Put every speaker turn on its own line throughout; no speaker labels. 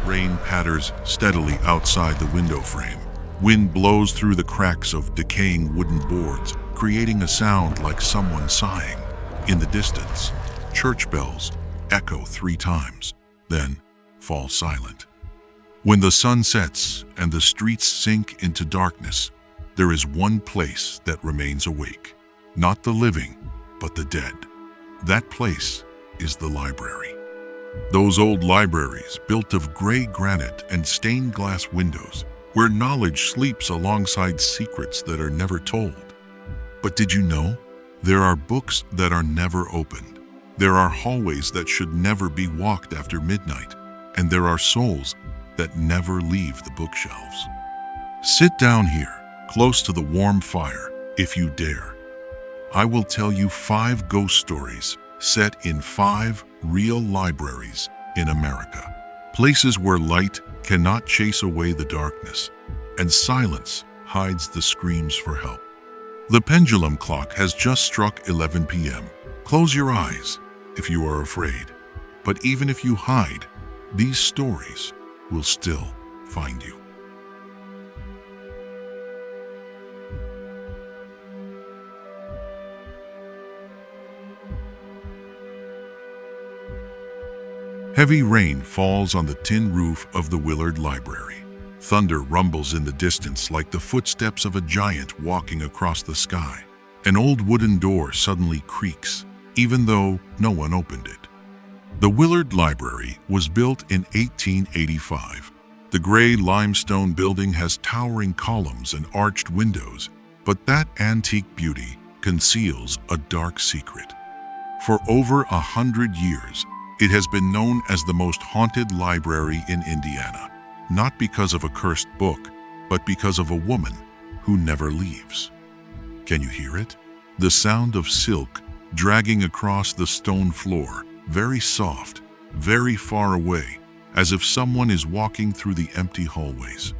Rain patters steadily outside the window frame. Wind blows through the cracks of decaying wooden boards, creating a sound like someone sighing. In the distance, church bells echo 3 times, then fall silent. When the sun sets and the streets sink into darkness, there is one place that remains awake. Not the living, but the dead. That place is the library. Those old libraries, built of gray granite and stained glass windows, where knowledge sleeps alongside secrets that are never told. But did you know? There are books that are never opened. There are hallways that should never be walked after midnight. And there are souls that never leave the bookshelves. Sit down here, close to the warm fire, if you dare. I will tell you 5 ghost stories set in 5 real libraries in America. Places where light cannot chase away the darkness, and silence hides the screams for help. The pendulum clock has just struck 11 p.m. Close your eyes if you are afraid. But even if you hide, these stories will still find you. Heavy rain falls on the tin roof of the Willard Library. Thunder rumbles in the distance like the footsteps of a giant walking across the sky. An old wooden door suddenly creaks, even though no one opened it. The Willard Library was built in 1885. The gray limestone building has towering columns and arched windows, but that antique beauty conceals a dark secret. For over 100 years, it has been known as the most haunted library in Indiana, not because of a cursed book, but because of a woman who never leaves. Can you hear it? The sound of silk dragging across the stone floor, very soft, very far away, as if someone is walking through the empty hallways.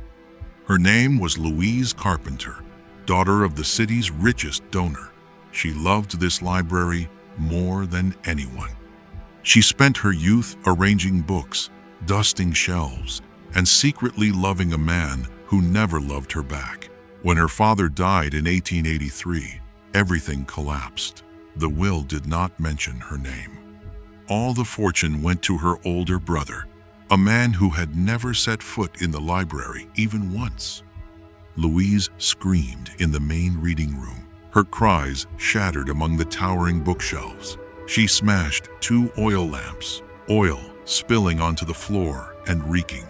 Her name was Louise Carpenter, daughter of the city's richest donor. She loved this library more than anyone. She spent her youth arranging books, dusting shelves, and secretly loving a man who never loved her back. When her father died in 1883, everything collapsed. The will did not mention her name. All the fortune went to her older brother, a man who had never set foot in the library even once. Louise screamed in the main reading room. Her cries shattered among the towering bookshelves. She smashed 2 oil lamps, oil spilling onto the floor and reeking.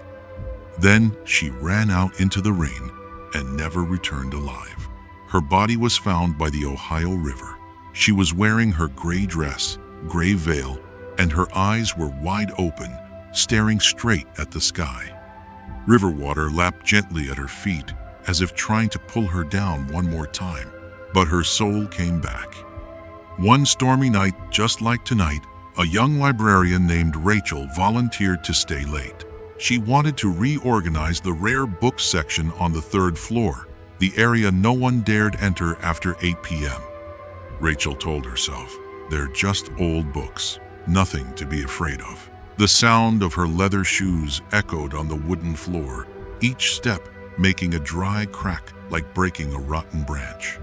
Then she ran out into the rain and never returned alive. Her body was found by the Ohio River. She was wearing her gray dress, gray veil, and her eyes were wide open, staring straight at the sky. River water lapped gently at her feet, as if trying to pull her down one more time, but her soul came back. One stormy night, just like tonight, a young librarian named Rachel volunteered to stay late. She wanted to reorganize the rare books section on the 3rd floor, the area no one dared enter after 8 p.m. Rachel told herself, "They're just old books, nothing to be afraid of." The sound of her leather shoes echoed on the wooden floor, each step making a dry crack like breaking a rotten branch.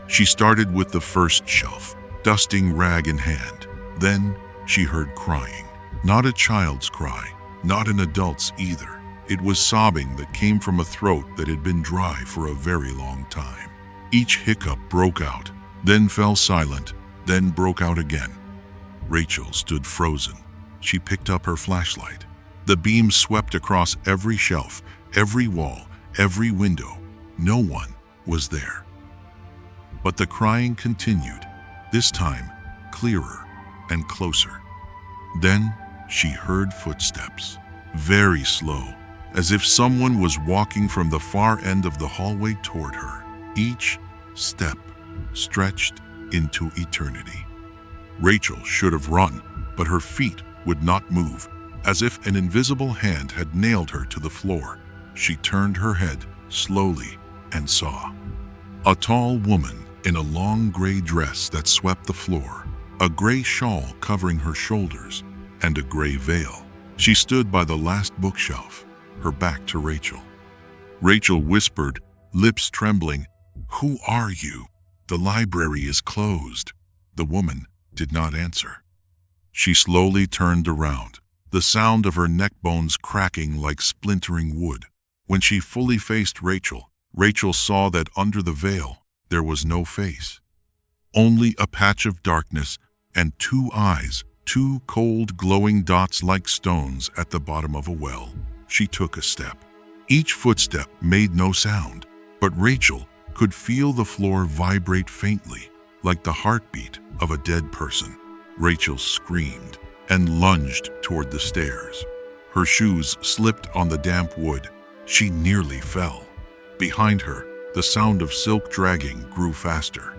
She started with the first shelf, dusting rag in hand. Then she heard crying. Not a child's cry, not an adult's either. It was sobbing that came from a throat that had been dry for a very long time. Each hiccup broke out, then fell silent, then broke out again. Rachel stood frozen. She picked up her flashlight. The beam swept across every shelf, every wall, every window. No one was there. But the crying continued, this time clearer and closer. Then she heard footsteps, very slow, as if someone was walking from the far end of the hallway toward her. Each step stretched into eternity. Rachel should have run, but her feet would not move, as if an invisible hand had nailed her to the floor. She turned her head slowly and saw a tall woman in a long gray dress that swept the floor, a gray shawl covering her shoulders, and a gray veil. She stood by the last bookshelf, her back to Rachel. Rachel whispered, lips trembling, "Who are you? The library is closed." The woman did not answer. She slowly turned around, the sound of her neck bones cracking like splintering wood. When she fully faced Rachel, Rachel saw that under the veil there was no face. Only a patch of darkness and two eyes, two cold glowing dots like stones at the bottom of a well. She took a step. Each footstep made no sound, but Rachel could feel the floor vibrate faintly, like the heartbeat of a dead person. Rachel screamed and lunged toward the stairs. Her shoes slipped on the damp wood. She nearly fell. Behind her, the sound of silk dragging grew faster.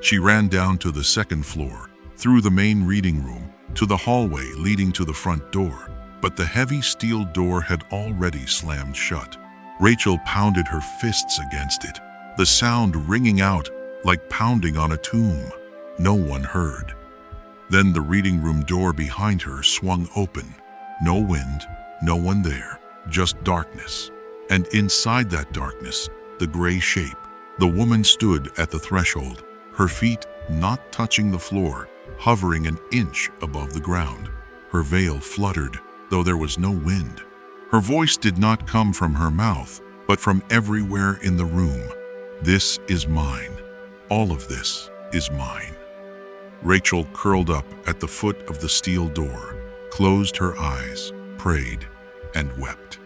She ran down to the second floor, through the main reading room, to the hallway leading to the front door, but the heavy steel door had already slammed shut. Rachel pounded her fists against it, the sound ringing out like pounding on a tomb. No one heard. Then the reading room door behind her swung open. No wind, no one there, just darkness. And inside that darkness, the gray shape. The woman stood at the threshold, her feet not touching the floor, hovering an inch above the ground. Her veil fluttered, though there was no wind. Her voice did not come from her mouth, but from everywhere in the room. "This is mine. All of this is mine." Rachel curled up at the foot of the steel door, closed her eyes, prayed, and wept.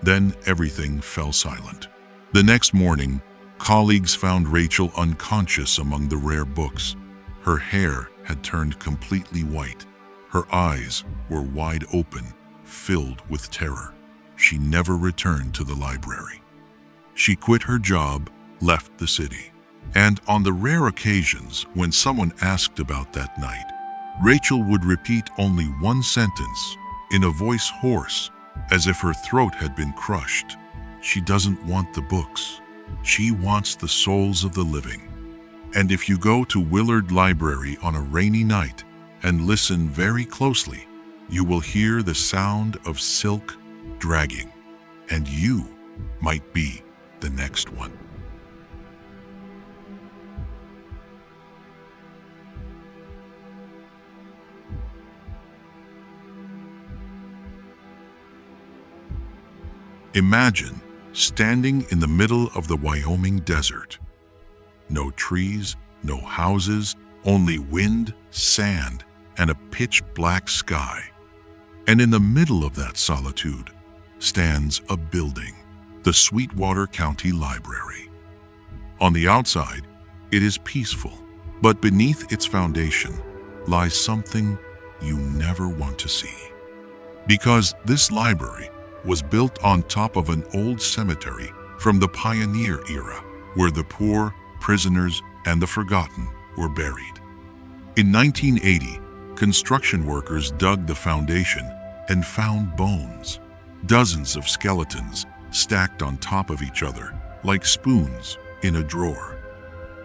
Then everything fell silent. The next morning, colleagues found Rachel unconscious among the rare books. Her hair had turned completely white. Her eyes were wide open, filled with terror. She never returned to the library. She quit her job, left the city. And on the rare occasions when someone asked about that night, Rachel would repeat only one sentence, in a voice hoarse, as if her throat had been crushed. She doesn't want the books. She wants the souls of the living. And if you go to Willard Library on a rainy night and listen very closely, you will hear the sound of silk dragging, and you might be the next one. Imagine standing in the middle of the Wyoming desert. No trees, no houses, only wind, sand, and a pitch-black sky. And in the middle of that solitude stands a building, the Sweetwater County Library. On the outside, it is peaceful, but beneath its foundation lies something you never want to see. Because this library was built on top of an old cemetery from the pioneer era, where the poor, prisoners, and the forgotten were buried. In 1980, construction workers dug the foundation and found bones, dozens of skeletons stacked on top of each other like spoons in a drawer.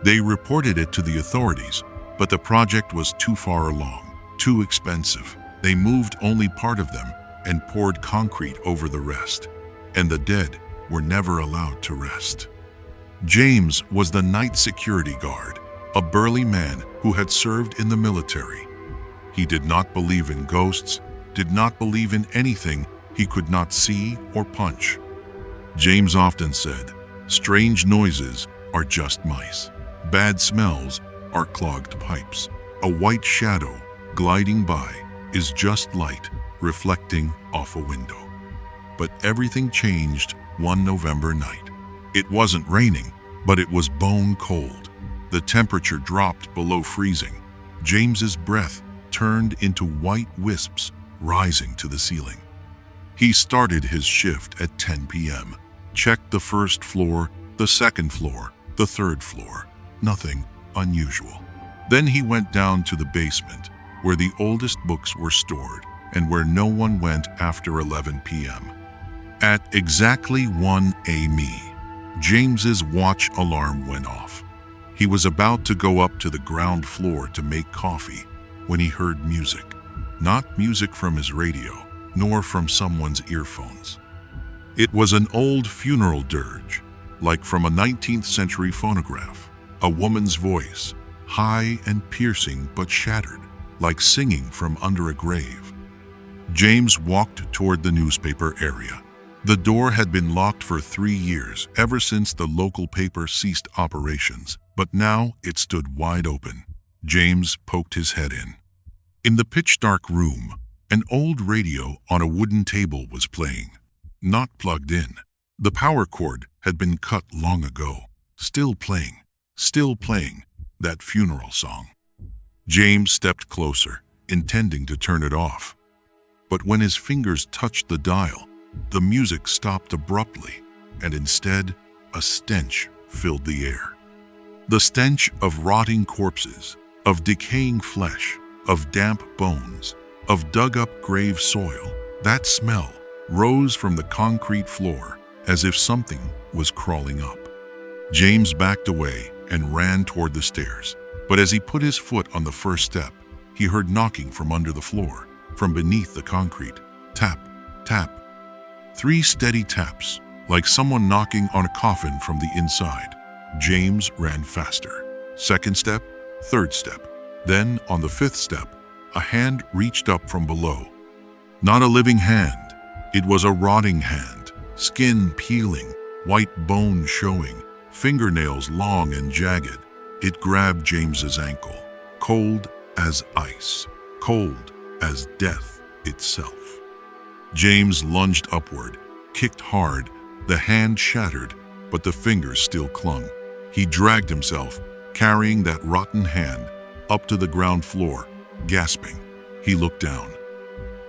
They reported it to the authorities, but the project was too far along, too expensive. They moved only part of them and poured concrete over the rest, and the dead were never allowed to rest. James was the night security guard, a burly man who had served in the military. He did not believe in ghosts, did not believe in anything he could not see or punch. James often said, "Strange noises are just mice. Bad smells are clogged pipes. A white shadow gliding by is just light reflecting off a window." But everything changed one November night. It wasn't raining, but it was bone cold. The temperature dropped below freezing. James's breath turned into white wisps rising to the ceiling. He started his shift at 10 p.m., checked the first floor, the second floor, the third floor. Nothing unusual. Then he went down to the basement, where the oldest books were stored and where no one went after 11 p.m. At exactly 1 a.m., James's watch alarm went off. He was about to go up to the ground floor to make coffee when he heard music. Not music from his radio, nor from someone's earphones. It was an old funeral dirge, like from a 19th century phonograph, a woman's voice, high and piercing but shattered, like singing from under a grave. James walked toward the newspaper area. The door had been locked for 3 years, ever since the local paper ceased operations, but now it stood wide open. James poked his head in. In the pitch-dark room, an old radio on a wooden table was playing, not plugged in. The power cord had been cut long ago, still playing, that funeral song. James stepped closer, intending to turn it off. But when his fingers touched the dial, the music stopped abruptly, and instead, a stench filled the air. The stench of rotting corpses, of decaying flesh, of damp bones, of dug-up grave soil. That smell rose from the concrete floor as if something was crawling up. James backed away and ran toward the stairs, but as he put his foot on the first step, he heard knocking from under the floor, from beneath the concrete. Tap, tap. 3 steady taps, like someone knocking on a coffin from the inside. James ran faster. Second step, third step. Then, on the 5th step, a hand reached up from below. Not a living hand. It was a rotting hand, skin peeling, white bone showing, fingernails long and jagged. It grabbed James's ankle, cold as ice, cold as death itself. James lunged upward, kicked hard. The hand shattered, but the fingers still clung. He dragged himself, carrying that rotten hand, up to the ground floor, gasping. He looked down.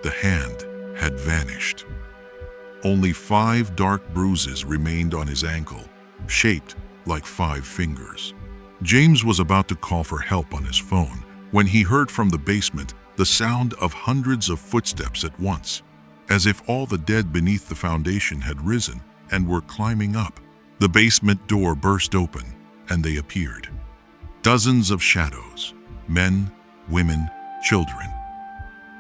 The hand had vanished. Only 5 dark bruises remained on his ankle, shaped like 5 fingers. James was about to call for help on his phone when he heard from the basement the sound of hundreds of footsteps at once, as if all the dead beneath the foundation had risen and were climbing up. The basement door burst open, and they appeared. Dozens of shadows, men, women, children.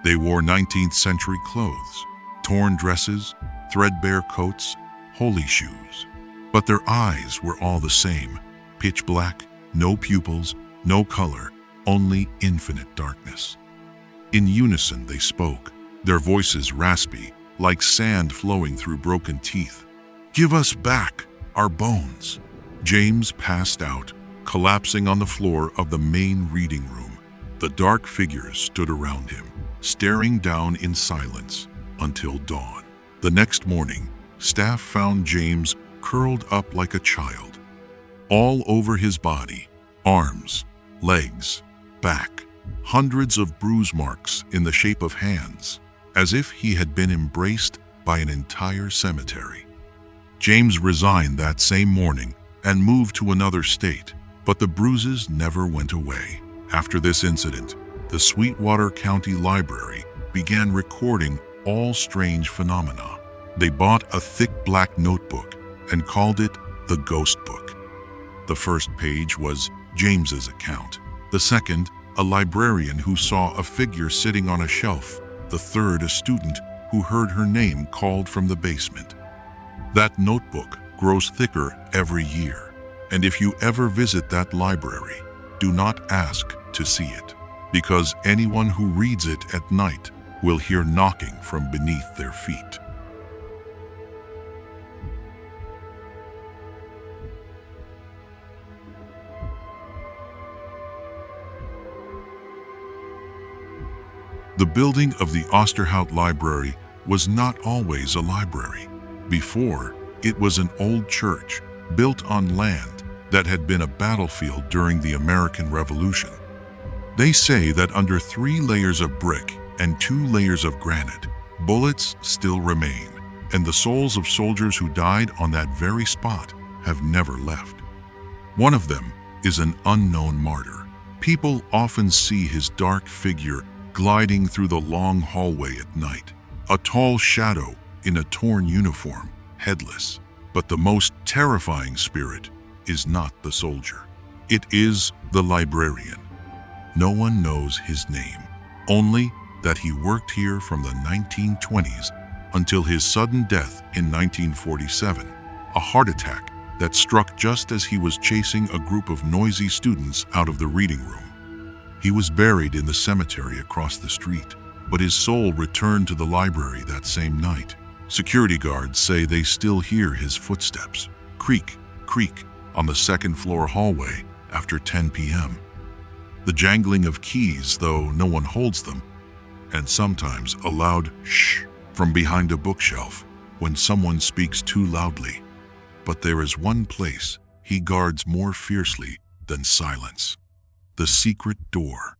They wore 19th century clothes, torn dresses, threadbare coats, holy shoes. But their eyes were all the same, pitch black, no pupils, no color, only infinite darkness. In unison they spoke, their voices raspy, like sand flowing through broken teeth. "Give us back our bones." James passed out, collapsing on the floor of the main reading room. The dark figures stood around him, staring down in silence until dawn. The next morning, staff found James curled up like a child. All over his body, arms, legs, back, hundreds of bruise marks in the shape of hands, as if he had been embraced by an entire cemetery. James resigned that same morning and moved to another state, but the bruises never went away. After this incident, the Sweetwater County Library began recording all strange phenomena. They bought a thick black notebook and called it the Ghost Book. The first page was James's account. The second, a librarian who saw a figure sitting on a shelf. The third, a student who heard her name called from the basement. That notebook grows thicker every year, and if you ever visit that library, do not ask to see it, because anyone who reads it at night will hear knocking from beneath their feet. The building of the Osterhout Library was not always a library. Before, it was an old church built on land that had been a battlefield during the American Revolution. They say that under 3 layers of brick and 2 layers of granite, bullets still remain, and the souls of soldiers who died on that very spot have never left. One of them is an unknown martyr. People often see his dark figure gliding through the long hallway at night, a tall shadow in a torn uniform, headless. But the most terrifying spirit is not the soldier. It is the librarian. No one knows his name, only that he worked here from the 1920s until his sudden death in 1947, a heart attack that struck just as he was chasing a group of noisy students out of the reading room. He was buried in the cemetery across the street, but his soul returned to the library that same night. Security guards say they still hear his footsteps, creak, creak, on the second-floor hallway after 10 p.m. The jangling of keys, though no one holds them, and sometimes a loud shh from behind a bookshelf when someone speaks too loudly. But there is one place he guards more fiercely than silence: the secret door.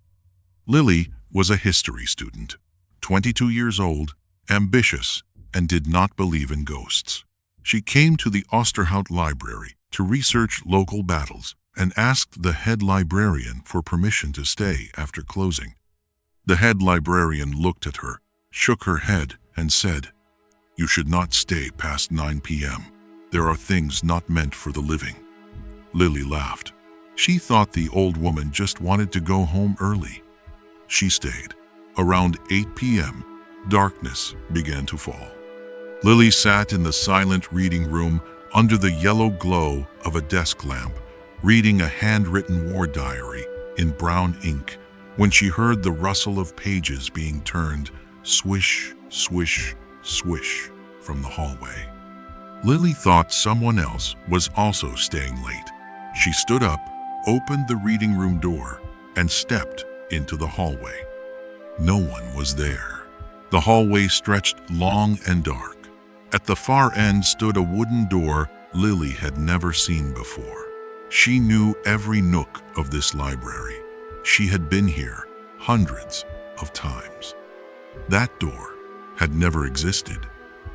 Lily was a history student, 22 years old, ambitious, and did not believe in ghosts. She came to the Osterhout Library to research local battles and asked the head librarian for permission to stay after closing. The head librarian looked at her, shook her head, and said, "You should not stay past 9 p.m. There are things not meant for the living." Lily laughed. She thought the old woman just wanted to go home early. She stayed. Around 8 p.m., darkness began to fall. Lily sat in the silent reading room under the yellow glow of a desk lamp, reading a handwritten war diary in brown ink, when she heard the rustle of pages being turned, swish, swish, swish, from the hallway. Lily thought someone else was also staying late. She stood up, opened the reading room door, and stepped into the hallway. No one was there. The hallway stretched long and dark. At the far end stood a wooden door Lily had never seen before. She knew every nook of this library. She had been here hundreds of times. That door had never existed.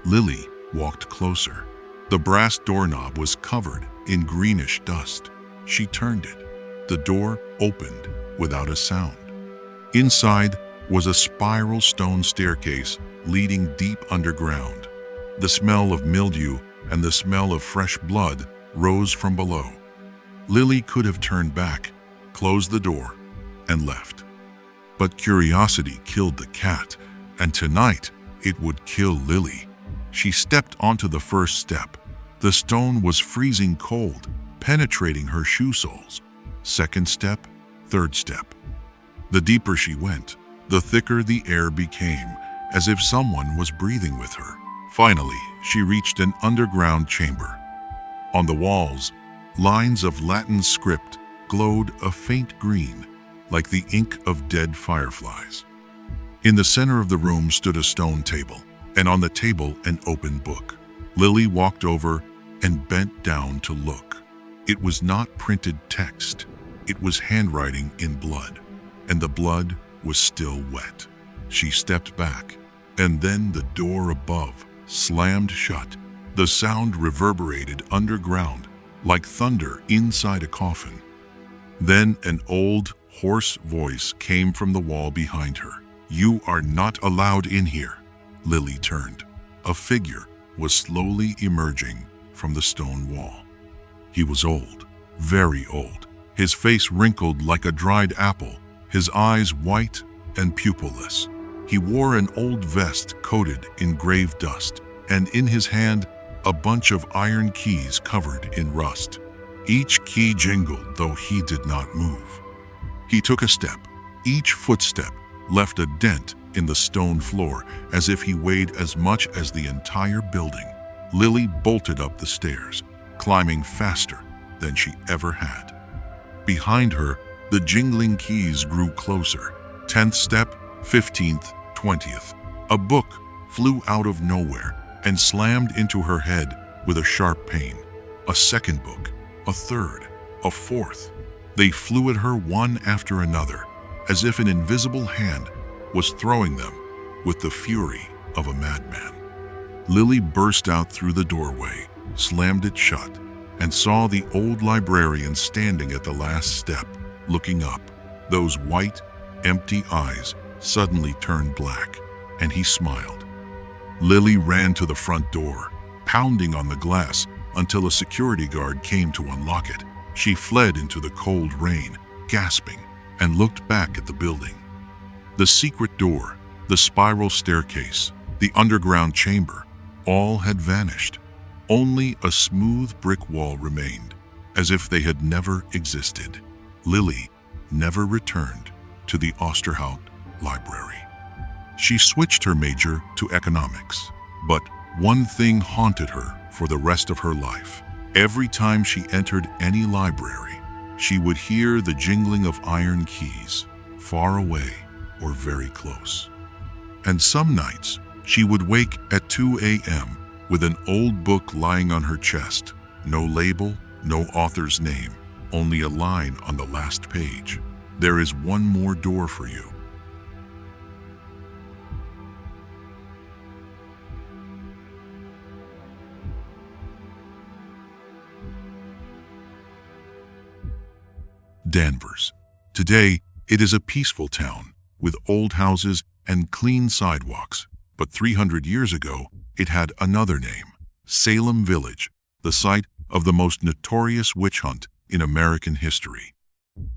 Lily walked closer. The brass doorknob was covered in greenish dust. She turned it. The door opened without a sound. Inside was a spiral stone staircase leading deep underground. The smell of mildew and the smell of fresh blood rose from below. Lily could have turned back, closed the door, and left. But curiosity killed the cat, and tonight it would kill Lily. She stepped onto the first step. The stone was freezing cold, penetrating her shoe soles. Second step, third step. The deeper she went, the thicker the air became, as if someone was breathing with her. Finally, she reached an underground chamber. On the walls, lines of Latin script glowed a faint green, like the ink of dead fireflies. In the center of the room stood a stone table, and on the table an open book. Lily walked over and bent down to look. It was not printed text. It was handwriting in blood, and the blood was still wet. She stepped back, and then the door above slammed shut. The sound reverberated underground like thunder inside a coffin. Then an old, hoarse voice came from the wall behind her. "You are not allowed in here." Lily turned. A figure was slowly emerging from the stone wall. He was old, very old, his face wrinkled like a dried apple, his eyes white and pupilless. He wore an old vest coated in grave dust, and in his hand a bunch of iron keys covered in rust. Each key jingled, though he did not move. He took a step. Each footstep left a dent in the stone floor, as if he weighed as much as the entire building. Lily bolted up the stairs, climbing faster than she ever had. Behind her, the jingling keys grew closer. 10th step, 15th, 20th. A book flew out of nowhere and slammed into her head with a sharp pain. A second book, a third, a fourth. They flew at her one after another, as if an invisible hand was throwing them with the fury of a madman. Lily burst out through the doorway, slammed it shut, and saw the old librarian standing at the last step, looking up. Those white, empty eyes suddenly turned black, and he smiled. Lily ran to the front door, pounding on the glass until a security guard came to unlock it. She fled into the cold rain, gasping, and looked back at the building. The secret door The spiral staircase, the underground chamber, all had vanished. Only a smooth brick wall remained, as if they had never existed. Lily never returned to the Osterhout Library. She switched her major to economics, but one thing haunted her for the rest of her life. Every time she entered any library, she would hear the jingling of iron keys, far away or very close. And some nights, she would wake at 2 a.m. with an old book lying on her chest. No label, no author's name, only a line on the last page. There is one more door for you. Danvers. Today, it is a peaceful town with old houses and clean sidewalks. But 300 years ago, it had another name, Salem Village, the site of the most notorious witch hunt in American history.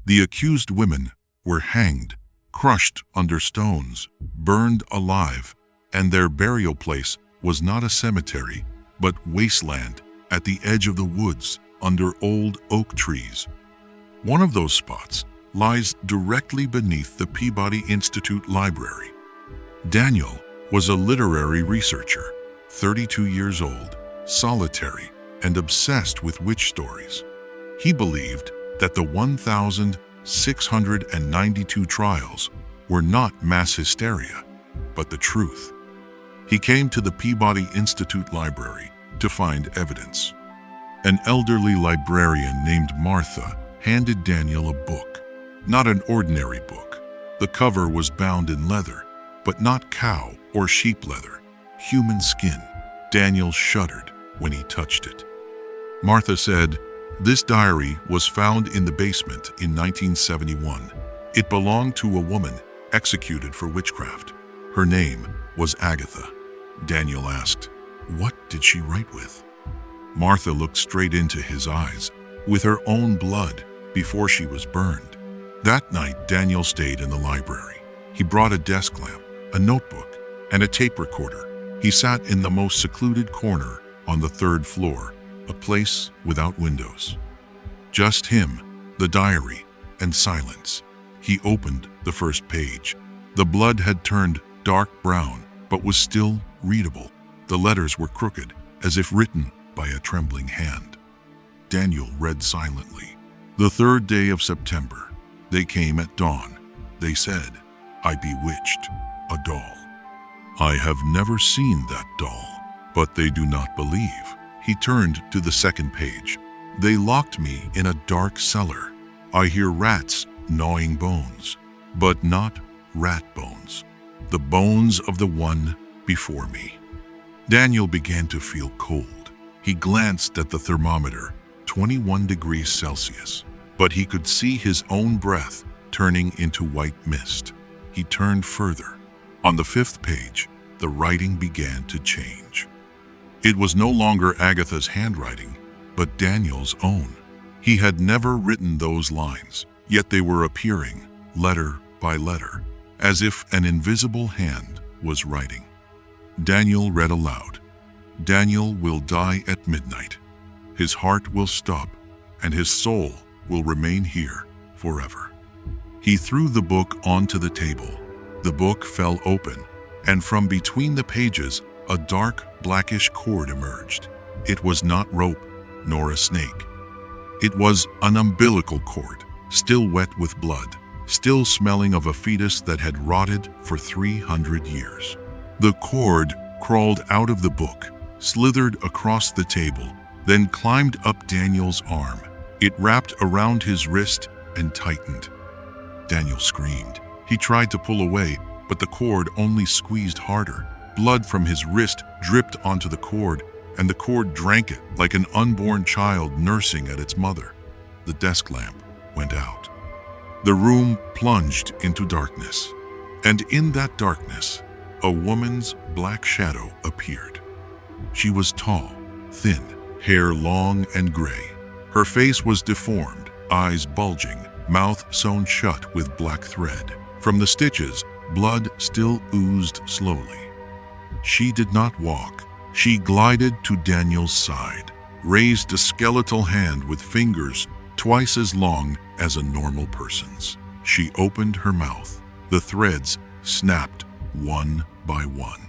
The accused women were hanged, crushed under stones, burned alive, and their burial place was not a cemetery, but wasteland at the edge of the woods under old oak trees. One of those spots lies directly beneath the Peabody Institute Library. Daniel was a literary researcher, 32 years old, solitary, and obsessed with witch stories. He believed that the 1,692 trials were not mass hysteria, but the truth. He came to the Peabody Institute Library to find evidence. An elderly librarian named Martha handed Daniel a book. Not an ordinary book. The cover was bound in leather, but not cow or sheep leather, human skin. Daniel shuddered when he touched it. Martha said, "This diary was found in the basement in 1971. It belonged to a woman executed for witchcraft. Her name was Agatha." Daniel asked, "What did she write with?" Martha looked straight into his eyes, with her own blood before she was burned. That night, Daniel stayed in the library. He brought a desk lamp, a notebook, and a tape recorder. He sat in the most secluded corner on the 3rd floor, a place without windows. Just him, the diary, and silence. He opened the first page. The blood had turned dark brown, but was still readable. The letters were crooked, as if written by a trembling hand. Daniel read silently. The 3rd day of September. They came at dawn. They said, "I bewitched a doll. I have never seen that doll, but they do not believe." He turned to the 2nd page. "They locked me in a dark cellar. I hear rats gnawing bones, but not rat bones. The bones of the one before me." Daniel began to feel cold. He glanced at the thermometer, 21 degrees Celsius, but he could see his own breath turning into white mist. He turned further. On the 5th page, the writing began to change. It was no longer Agatha's handwriting, but Daniel's own. He had never written those lines, yet they were appearing, letter by letter, as if an invisible hand was writing. Daniel read aloud. "Daniel will die at midnight. His heart will stop, and his soul will remain here forever." He threw the book onto the table. The book fell open, and from between the pages, a dark, blackish cord emerged. It was not rope, nor a snake. It was an umbilical cord, still wet with blood, still smelling of a fetus that had rotted for 300 years. The cord crawled out of the book, slithered across the table, then climbed up Daniel's arm. It wrapped around his wrist and tightened. Daniel screamed. He tried to pull away, but the cord only squeezed harder. Blood from his wrist dripped onto the cord, and the cord drank it like an unborn child nursing at its mother. The desk lamp went out. The room plunged into darkness, and in that darkness, a woman's black shadow appeared. She was tall, thin, hair long and gray. Her face was deformed, eyes bulging, mouth sewn shut with black thread. From the stitches, Blood still oozed slowly. She did not walk. She glided to Daniel's side, raised a skeletal hand with fingers twice as long as a normal person's. She opened her mouth. The threads snapped one by one.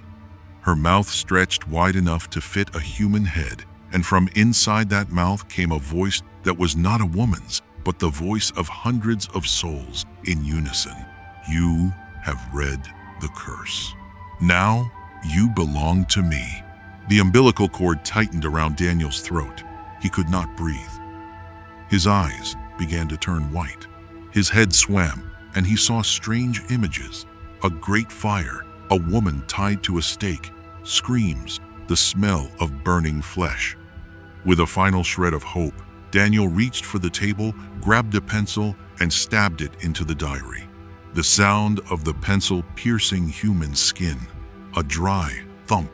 Her mouth stretched wide enough to fit a human head, and from inside that mouth came a voice that was not a woman's, but the voice of hundreds of souls in unison. You have read the curse. Now you belong to me. The umbilical cord tightened around Daniel's throat. He could not breathe. His eyes began to turn white. His head swam, and he saw strange images. A great fire, a woman tied to a stake, screams, the smell of burning flesh. With a final shred of hope, Daniel reached for the table, grabbed a pencil, and stabbed it into the diary. The sound of the pencil piercing human skin, a dry thump,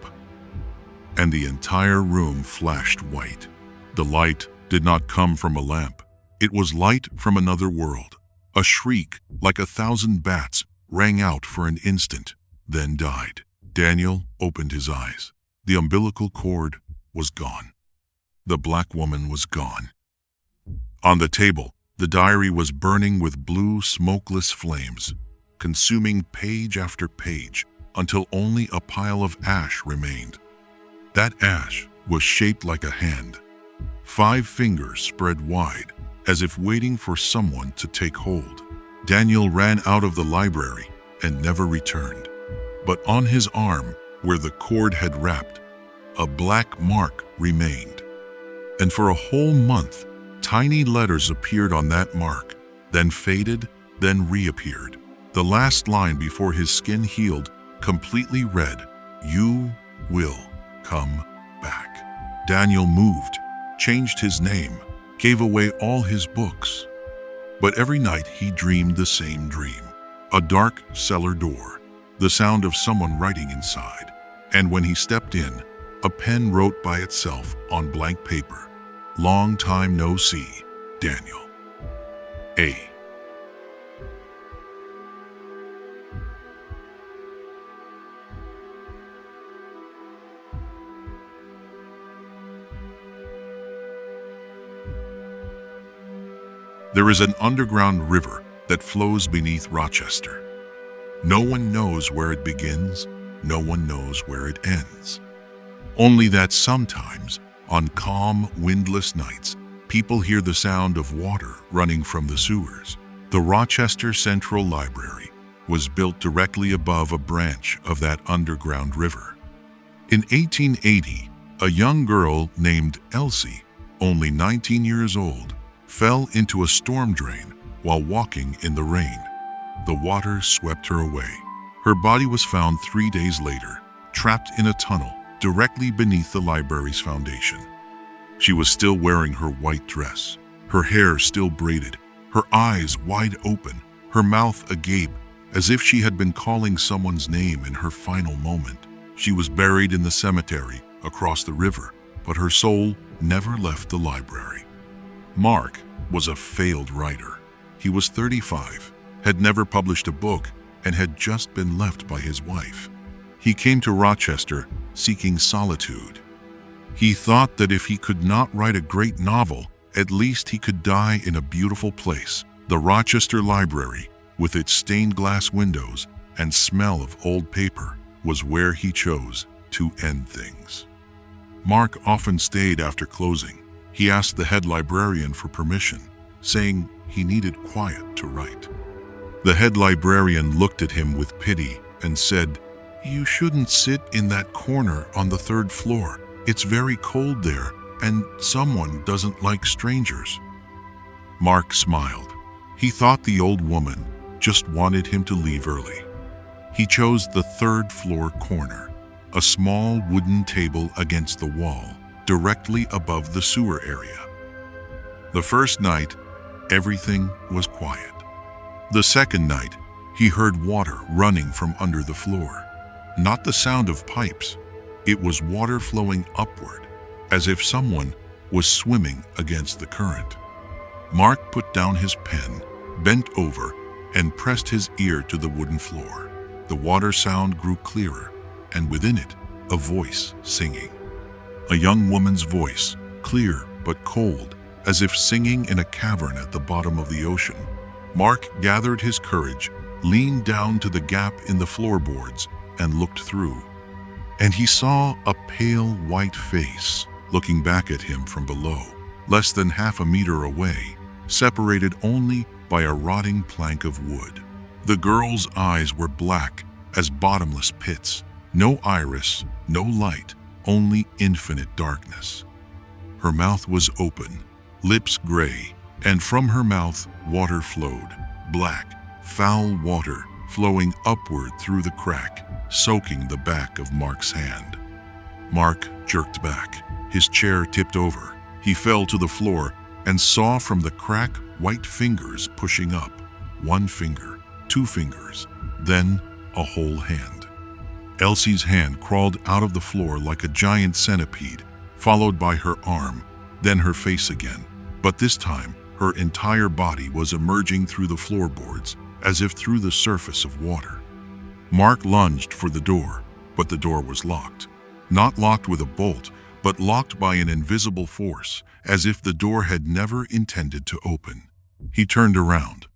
and the entire room flashed white. The light did not come from a lamp. It was light from another world. A shriek, like 1,000 bats, rang out for an instant, then died. Daniel opened his eyes. The umbilical cord was gone. The black woman was gone. On the table, the diary was burning with blue, smokeless flames, consuming page after page until only a pile of ash remained. That ash was shaped like a hand. 5 fingers spread wide, as if waiting for someone to take hold. Daniel ran out of the library and never returned. But on his arm, where the cord had wrapped, a black mark remained. And for a whole month, tiny letters appeared on that mark, then faded, then reappeared. The last line before his skin healed completely read, "You will come back." Daniel moved, changed his name, gave away all his books. But every night he dreamed the same dream. A dark cellar door, the sound of someone writing inside. And when he stepped in, a pen wrote by itself on blank paper, "Long time no see, Daniel. A." There is an underground river that flows beneath Rochester. No one knows where it begins, no one knows where it ends. Only that sometimes, on calm, windless nights, people hear the sound of water running from the sewers. The Rochester Central Library was built directly above a branch of that underground river. In 1880, a young girl named Elsie, only 19 years old, fell into a storm drain while walking in the rain. The water swept her away. Her body was found 3 days later, trapped in a tunnel directly beneath the library's foundation. She was still wearing her white dress, her hair still braided, her eyes wide open, her mouth agape, as if she had been calling someone's name in her final moment. She was buried in the cemetery across the river, but her soul never left the library. Mark was a failed writer. He was 35, had never published a book, and had just been left by his wife. He came to Rochester seeking solitude. He thought that if he could not write a great novel, at least he could die in a beautiful place. The Rochester Library, with its stained glass windows and smell of old paper, was where he chose to end things. Mark often stayed after closing. He asked the head librarian for permission, saying he needed quiet to write. The head librarian looked at him with pity and said, "You shouldn't sit in that corner on the 3rd floor. It's very cold there, and someone doesn't like strangers." Mark smiled. He thought the old woman just wanted him to leave early. He chose the 3rd floor corner, a small wooden table against the wall, directly above the sewer area. The first night, everything was quiet. The second night, he heard water running from under the floor. Not the sound of pipes. It was water flowing upward, as if someone was swimming against the current. Mark put down his pen, bent over, and pressed his ear to the wooden floor. The water sound grew clearer, and within it, a voice singing. A young woman's voice, clear but cold, as if singing in a cavern at the bottom of the ocean. Mark gathered his courage, leaned down to the gap in the floorboards, and looked through. And he saw a pale white face looking back at him from below, less than half a meter away, separated only by a rotting plank of wood. The girl's eyes were black as bottomless pits. No iris, no light, only infinite darkness. Her mouth was open, lips gray, and from her mouth water flowed, black, foul water flowing upward through the crack, soaking the back of Mark's hand. Mark jerked back. His chair tipped over. He fell to the floor and saw from the crack white fingers pushing up. One finger, two fingers, then a whole hand. Elsie's hand crawled out of the floor like a giant centipede, followed by her arm, then her face again. But this time, her entire body was emerging through the floorboards, as if through the surface of water. Mark lunged for the door, but the door was locked. Not locked with a bolt, but locked by an invisible force, as if the door had never intended to open. He turned around.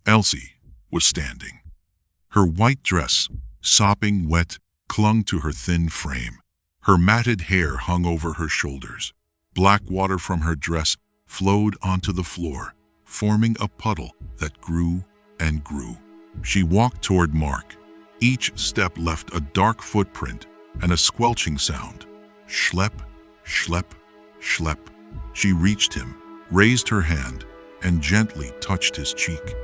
Elsie was standing. Her white dress, sopping wet, clung to her thin frame. Her matted hair hung over her shoulders. Black water from her dress flowed onto the floor, forming a puddle that grew and grew. She walked toward Mark. Each step left a dark footprint and a squelching sound. Schlep, schlep, schlep. She reached him, raised her hand, and gently touched his cheek.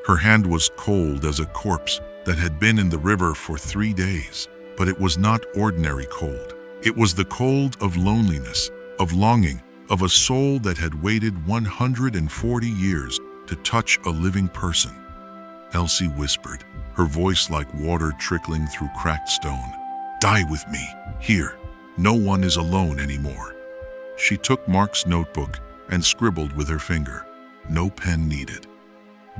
Her hand was cold as a corpse that had been in the river for 3 days, but it was not ordinary cold. It was the cold of loneliness, of longing, of a soul that had waited 140 years to touch a living person. Elsie whispered, her voice like water trickling through cracked stone. Die with me, here. No one is alone anymore. She took Mark's notebook and scribbled with her finger. No pen needed.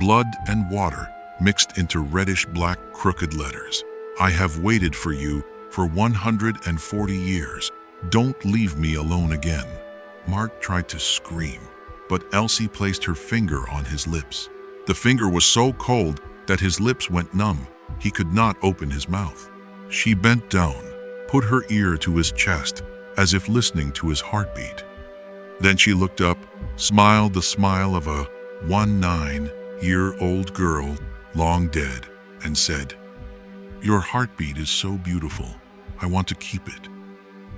Blood and water mixed into reddish-black crooked letters. I have waited for you for 140 years. Don't leave me alone again. Mark tried to scream, but Elsie placed her finger on his lips. The finger was so cold that his lips went numb. He could not open his mouth. She bent down, put her ear to his chest, as if listening to his heartbeat. Then she looked up, smiled the smile of a 19-year-old girl, long dead, and said, Your heartbeat is so beautiful. I want to keep it.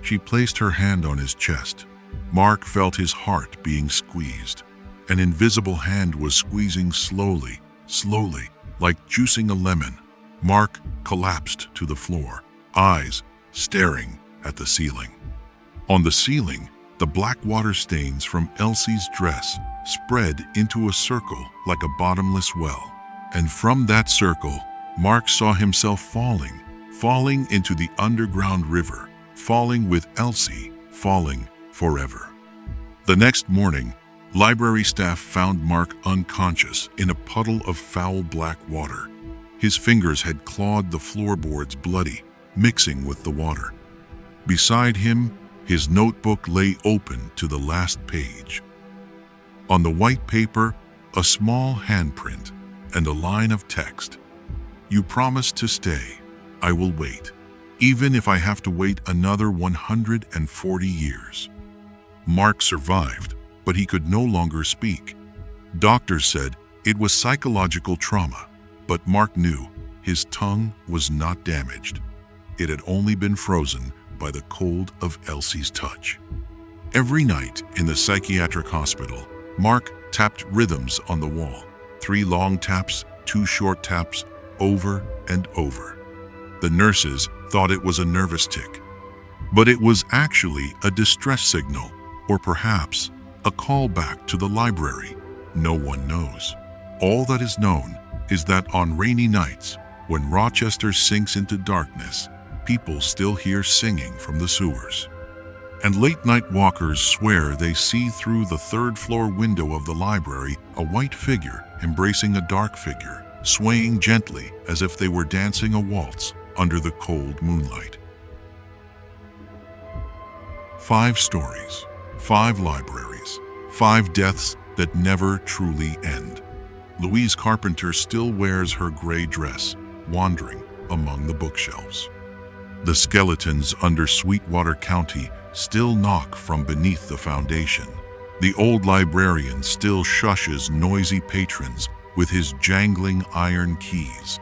She placed her hand on his chest. Mark felt his heart being squeezed. An invisible hand was squeezing slowly, slowly, like juicing a lemon. Mark collapsed to the floor, eyes staring at the ceiling. On the ceiling, the black water stains from Elsie's dress spread into a circle like a bottomless well. And from that circle, Mark saw himself falling into the underground river, falling with Elsie, falling forever. The next morning, library staff found Mark unconscious in a puddle of foul black water. His fingers had clawed the floorboards bloody, mixing with the water. Beside him, his notebook lay open to the last page. On the white paper, a small handprint and a line of text. You promised to stay. I will wait, even if I have to wait another 140 years. Mark survived, but he could no longer speak. Doctors said it was psychological trauma, but Mark knew his tongue was not damaged. It had only been frozen by the cold of Elsie's touch. Every night in the psychiatric hospital, Mark tapped rhythms on the wall. 3 long taps, 2 short taps, over and over. The nurses thought it was a nervous tic, but it was actually a distress signal, or perhaps a call back to the library. No one knows. All that is known is that on rainy nights, when Rochester sinks into darkness, people still hear singing from the sewers. And late-night walkers swear they see through the 3rd-floor window of the library a white figure embracing a dark figure, swaying gently as if they were dancing a waltz under the cold moonlight. 5 stories, 5 libraries, 5 deaths that never truly end. Louise Carpenter still wears her gray dress, wandering among the bookshelves. The skeletons under Sweetwater County still knock from beneath the foundation. The old librarian still shushes noisy patrons with his jangling iron keys.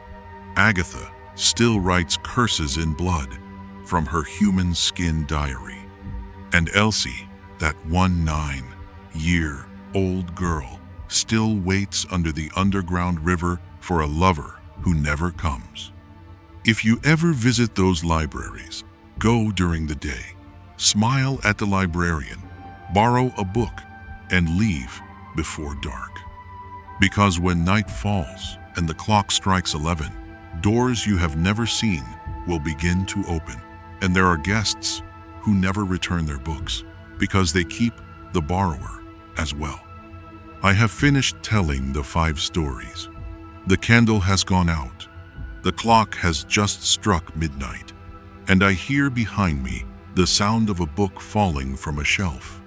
Agatha still writes curses in blood from her human skin diary. And Elsie, that 19-year-old girl, still waits under the underground river for a lover who never comes. If you ever visit those libraries, go during the day, smile at the librarian, borrow a book, and leave before dark. Because when night falls and the clock strikes 11, doors you have never seen will begin to open, and there are guests who never return their books because they keep the borrower as well. I have finished telling the 5 stories. The candle has gone out. The clock has just struck midnight, and I hear behind me the sound of a book falling from a shelf.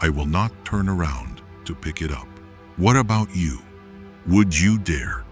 I will not turn around to pick it up. What about you? Would you dare